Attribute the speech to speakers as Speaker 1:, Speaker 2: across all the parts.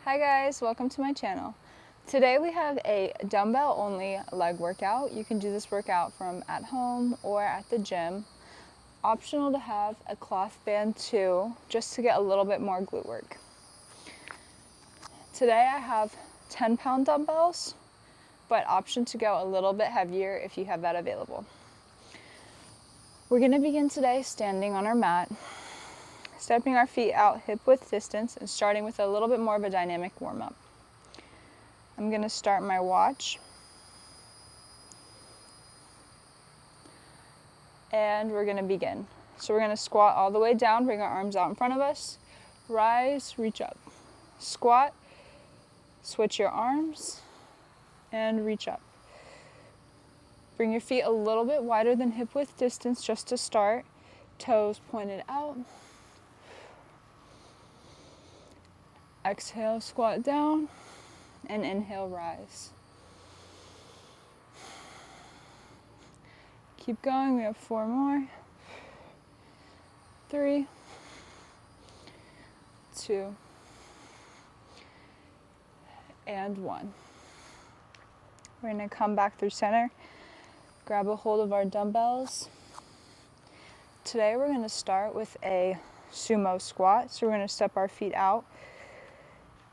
Speaker 1: Hi guys, welcome to my channel. Today we have a dumbbell only leg workout. You can do this workout from at home or at the gym. Optional to have a cloth band too, just to get a little bit more glute work. Today I have 10-pound dumbbells, but option to go a little bit heavier if you have that available. We're going to begin today standing on our mat, stepping our feet out hip width distance and starting with a little bit more of a dynamic warm-up. I'm going to start my watch. And we're going to begin. So we're going to squat all the way down, bring our arms out in front of us, rise, reach up. Squat, switch your arms, and reach up. Bring your feet a little bit wider than hip width distance just to start. Toes pointed out. Exhale, squat down, and inhale, rise. Keep going, we have 4 more. 3, 2, and 1. We're going to come back through center, grab a hold of our dumbbells. Today we're going to start with a sumo squat, so we're going to step our feet out.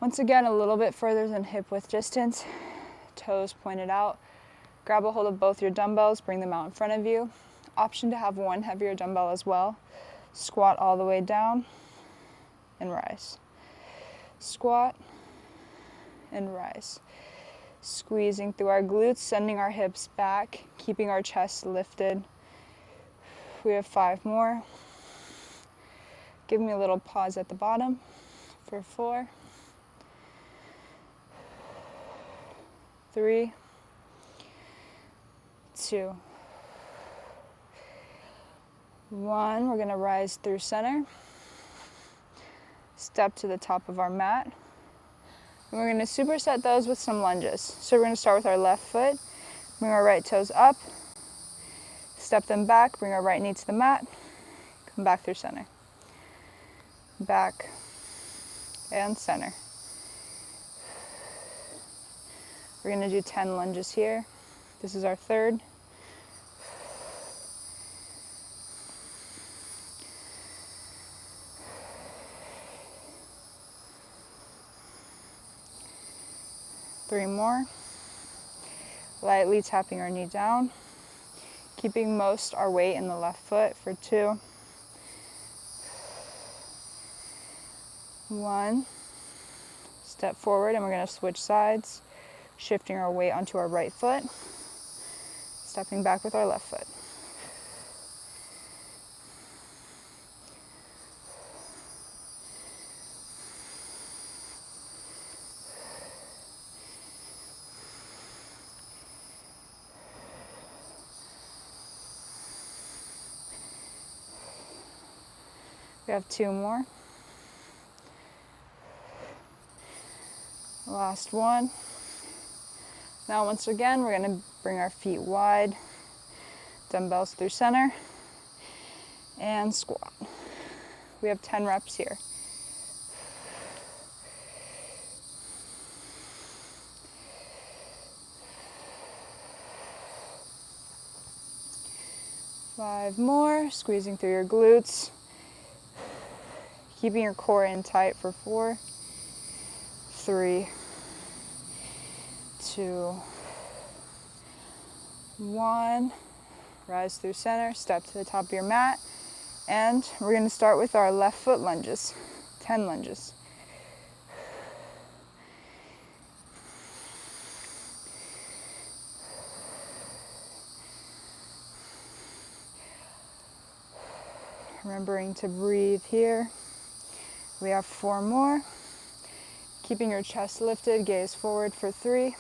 Speaker 1: Once again, a little bit further than hip width distance, toes pointed out. Grab a hold of both your dumbbells, bring them out in front of you. Option to have one heavier dumbbell as well. Squat all the way down and rise. Squat and rise. Squeezing through our glutes, sending our hips back, keeping our chest lifted. We have 5 more. Give me a little pause at the bottom for 4, 3, 2, 1. We're going to rise through center. Step to the top of our mat. And we're going to superset those with some lunges. So we're going to start with our left foot. Bring our right toes up. Step them back. Bring our right knee to the mat. Come back through center. Back and center. We're going to do 10 lunges here. This is our third. Three more. Lightly tapping our knee down. Keeping most our weight in the left foot for 2. 1. Step forward and we're going to switch sides. Shifting our weight onto our right foot. Stepping back with our left foot. We have 2 more. Last one. Now once again, we're going to bring our feet wide, dumbbells through center, and squat. We have 10 reps here. Five more, squeezing through your glutes, keeping your core in tight for 4, 3, 2, 1. Rise through center, step to the top of your mat, and we're going to start with our left foot lunges. 10 lunges. Remembering to breathe here. We have 4 more. Keeping your chest lifted, gaze forward for 3,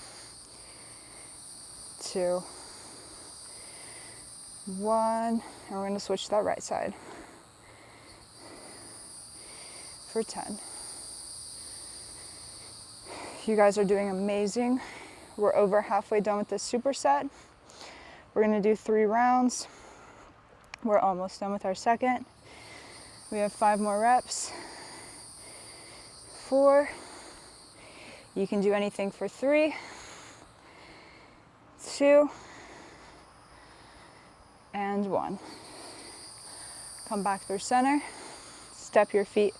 Speaker 1: 2, 1, and we're going to switch to that right side for 10. You guys are doing amazing. We're over halfway done with this superset. We're going to do 3 rounds. We're almost done with our second. We have 5 more reps. 4, You can do anything for 3, 2, and 1. Come back through center. Step your feet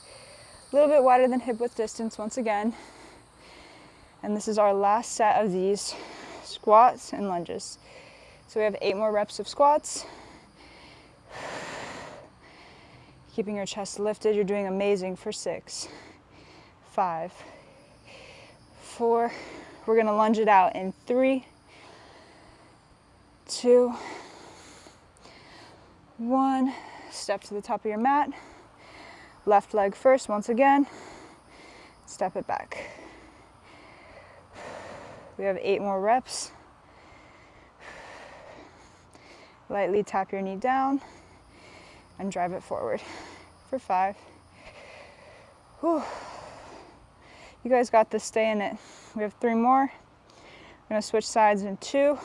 Speaker 1: a little bit wider than hip width distance once again. And this is our last set of these squats and lunges. So we have 8 more reps of squats. Keeping your chest lifted, you're doing amazing for 6, 5, 4. We're gonna lunge it out in 3, 2, 1. Step to the top of your mat. Left leg first, once again. Step it back. We have 8 more reps. Lightly tap your knee down and drive it forward for 5. Whew. You guys got this, stay in it. We have 3 more. We're gonna switch sides in 2,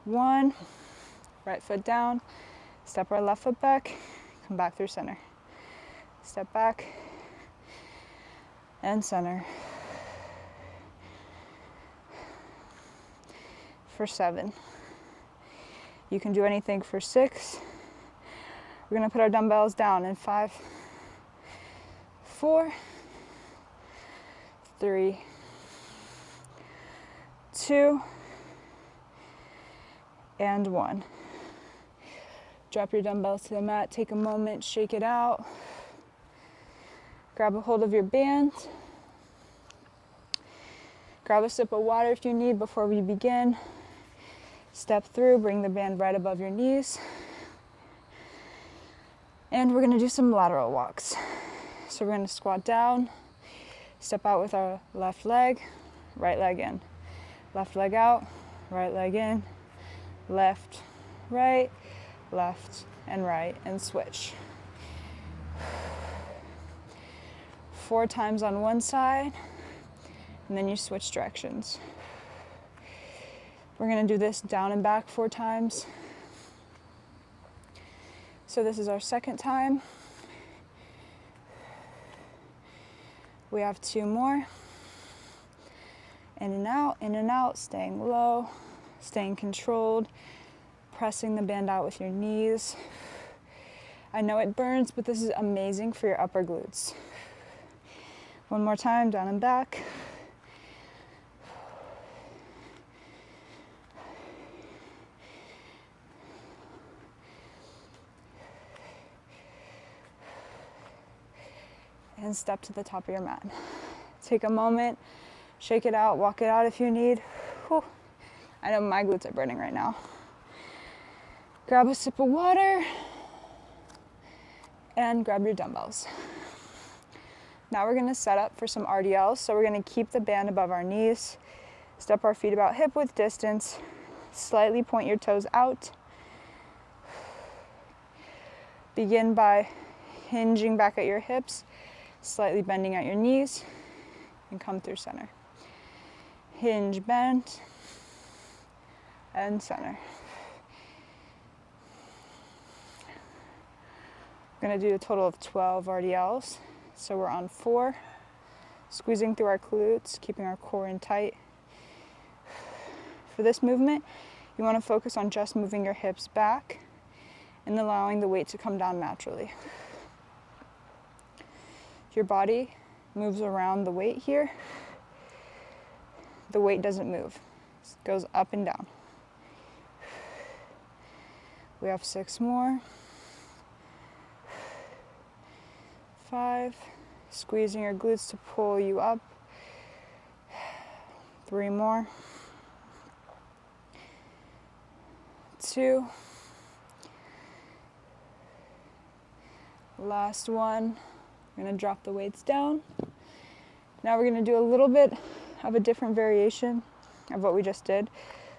Speaker 1: 1. Right foot down, step our left foot back, come back through center. Step back and center. For 7. You can do anything for 6. We're gonna put our dumbbells down in 5, 4, 3, 2, and 1. Drop your dumbbells to the mat, take a moment, shake it out. Grab a hold of your band. Grab a sip of water if you need before we begin. Step through, bring the band right above your knees. And we're gonna do some lateral walks. So we're gonna squat down, step out with our left leg, right leg in. Left leg out, right leg in, left, right, left, and right, and switch. 4 times on one side, and then you switch directions. We're gonna do this down and back 4 times. So this is our second time. We have 2 more. In and out, staying low, staying controlled, pressing the band out with your knees. I know it burns, but this is amazing for your upper glutes. 1 more time, down and back. And step to the top of your mat. Take a moment, shake it out, walk it out if you need. Whew. I know my glutes are burning right now. Grab a sip of water and grab your dumbbells. Now we're gonna set up for some RDLs. So we're gonna keep the band above our knees, step our feet about hip width distance, slightly point your toes out. Begin by hinging back at your hips, slightly bending at your knees, and come through center. Hinge, bend, and center. We're gonna do a total of 12 RDLs. So we're on 4, squeezing through our glutes, keeping our core in tight. For this movement, you wanna focus on just moving your hips back and allowing the weight to come down naturally. Your body moves around the weight here. The weight doesn't move. It goes up and down. We have 6 more. 5. Squeezing your glutes to pull you up. 3 more. 2. Last one. We're gonna drop the weights down. Now we're gonna do a little bit of a different variation of what we just did.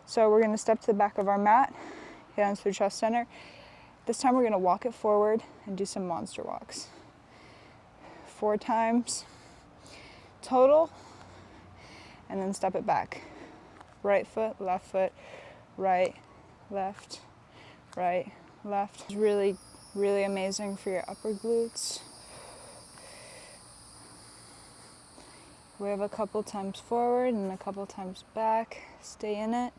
Speaker 1: So we're gonna step to the back of our mat, hands through chest center. This time we're gonna walk it forward and do some monster walks. 4 times total, and then step it back. Right foot, right, left, right, left. It's really, really amazing for your upper glutes. We have a couple times forward and a couple times back. Stay in it.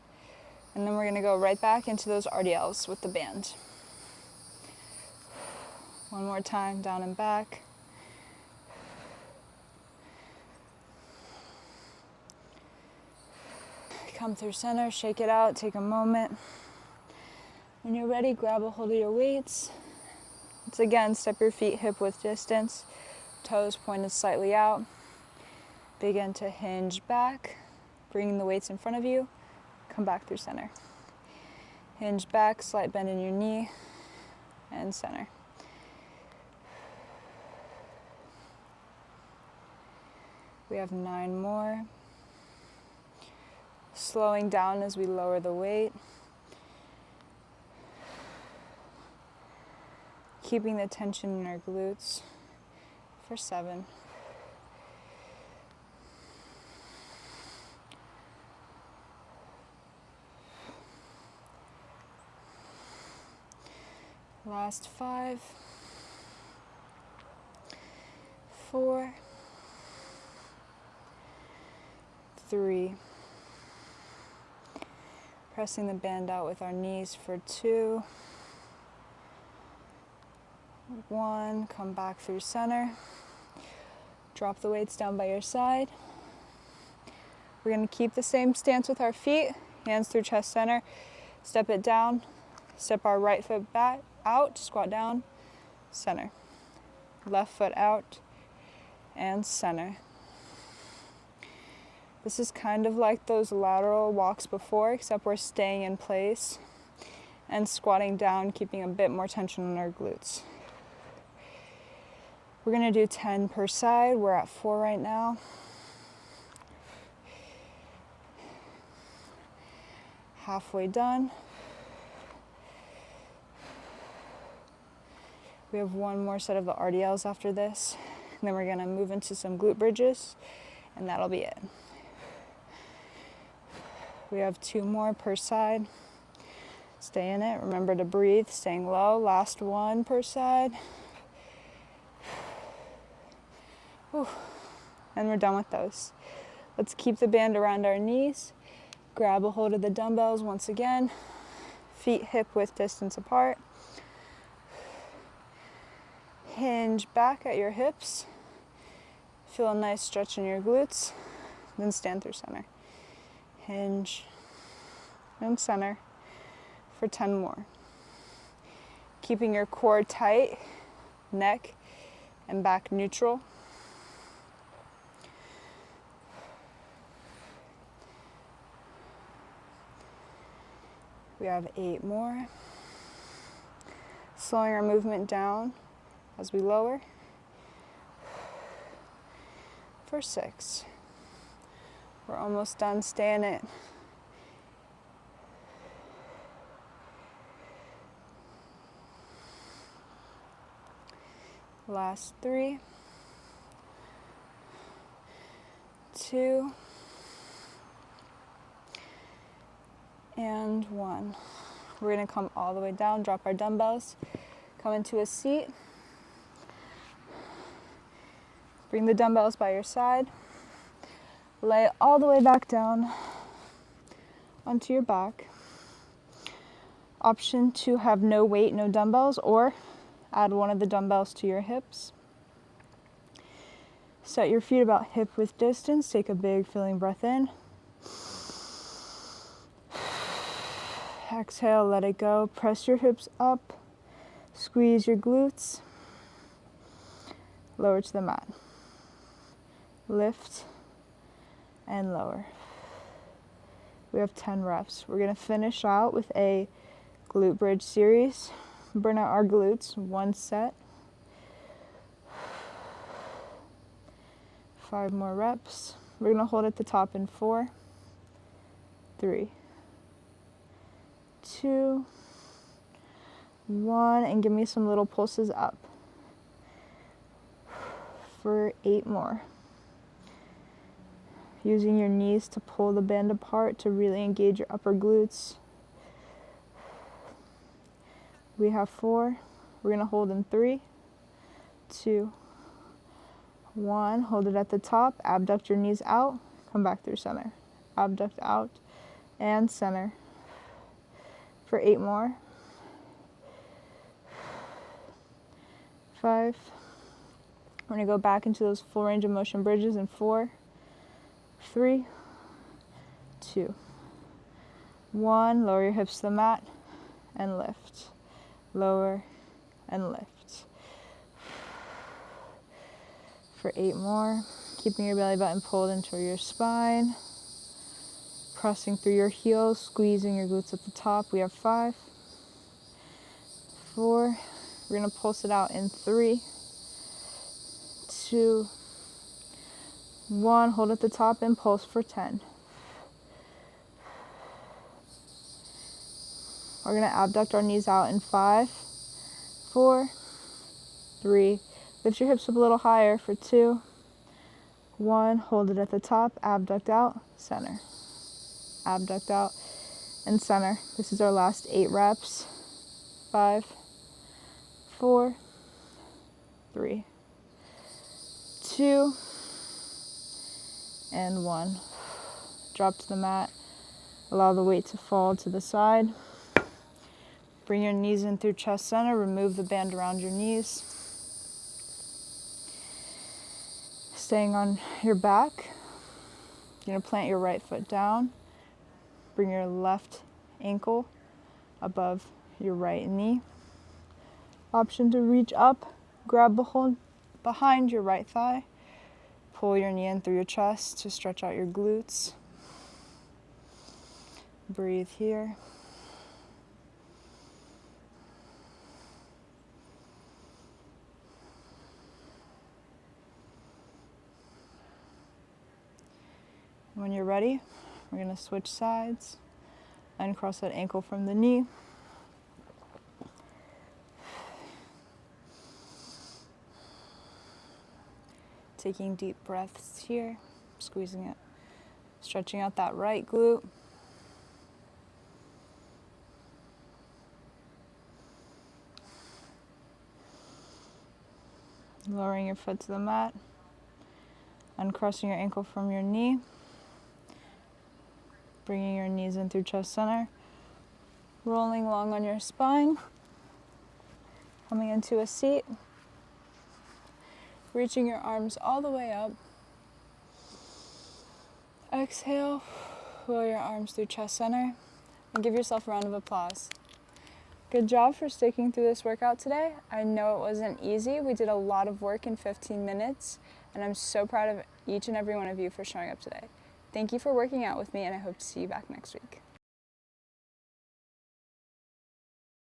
Speaker 1: And then we're gonna go right back into those RDLs with the band. One more time, down and back. Come through center, shake it out, take a moment. When you're ready, grab a hold of your weights. Once again, step your feet hip width distance, toes pointed slightly out. Begin to hinge back, bringing the weights in front of you. Come back through center. Hinge back, slight bend in your knee, and center. We have 9 more. Slowing down as we lower the weight. Keeping the tension in our glutes for 7. Last 5, 4, 3. Pressing the band out with our knees for 2, 1. Come back through center. Drop the weights down by your side. We're going to keep the same stance with our feet, hands through chest center. Step it down. Step our right foot back out, squat down, center. Left foot out and center. This is kind of like those lateral walks before, except we're staying in place and squatting down, keeping a bit more tension on our glutes. We're gonna do 10 per side. We're at 4 right now. Halfway done. We have 1 more set of the RDLs after this, and then we're gonna move into some glute bridges, and that'll be it. We have 2 more per side. Stay in it. Remember to breathe, staying low. Last 1 per side. Whew. And we're done with those. Let's keep the band around our knees. Grab a hold of the dumbbells once again. Feet hip width distance apart. Hinge back at your hips. Feel a nice stretch in your glutes. Then stand through center. Hinge and center for 10 more. Keeping your core tight, neck and back neutral. We have 8 more. Slowing our movement down as we lower for 6. We're almost done. Stay in it. Last 3, 2, and 1. We're going to come all the way down, drop our dumbbells, come into a seat. Bring the dumbbells by your side. Lay it all the way back down onto your back. Option to have no weight, no dumbbells, or add one of the dumbbells to your hips. Set your feet about hip width distance. Take a big filling breath in. Exhale, let it go. Press your hips up. Squeeze your glutes. Lower to the mat. Lift and lower. We have 10 reps. We're going to finish out with a glute bridge series. Burn out our glutes, 1 set. 5 more reps. We're going to hold at the top in 4, 3, 2, 1, and give me some little pulses up for 8 more. Using your knees to pull the band apart to really engage your upper glutes. We have 4. We're going to hold in 3, 2, 1, hold it at the top, abduct your knees out, come back through center. Abduct out and center. For 8 more. 5. We're going to go back into those full range of motion bridges in 4, 3, 2, 1. Lower your hips to the mat and lift. Lower and lift. For 8 more. Keeping your belly button pulled into your spine. Pressing through your heels, squeezing your glutes at the top. We have 5, 4. We're going to pulse it out in 3, 2, 1. Hold at the top and pulse for 10. We're going to abduct our knees out in 5, 4, 3. Lift your hips up a little higher for 2, 1. Hold it at the top, abduct out, center. Abduct out and center. This is our last 8 reps. 5, 4, 3, 2, and 1. Drop to the mat. Allow the weight to fall to the side. Bring your knees in through chest center. Remove the band around your knees. Staying on your back. You're going to plant your right foot down. Bring your left ankle above your right knee. Option to reach up, grab a hold behind your right thigh. Pull your knee in through your chest to stretch out your glutes. Breathe here. When you're ready, we're going to switch sides. Uncross that ankle from the knee. Taking deep breaths here, squeezing it, stretching out that right glute. Lowering your foot to the mat, uncrossing your ankle from your knee, bringing your knees in through chest center, rolling long on your spine, coming into a seat, reaching your arms all the way up. Exhale, roll your arms through chest center, and give yourself a round of applause. Good job for sticking through this workout today. I know it wasn't easy. We did a lot of work in 15 minutes, and I'm so proud of each and every one of you for showing up today. Thank you for working out with me, and I hope to see you back next week.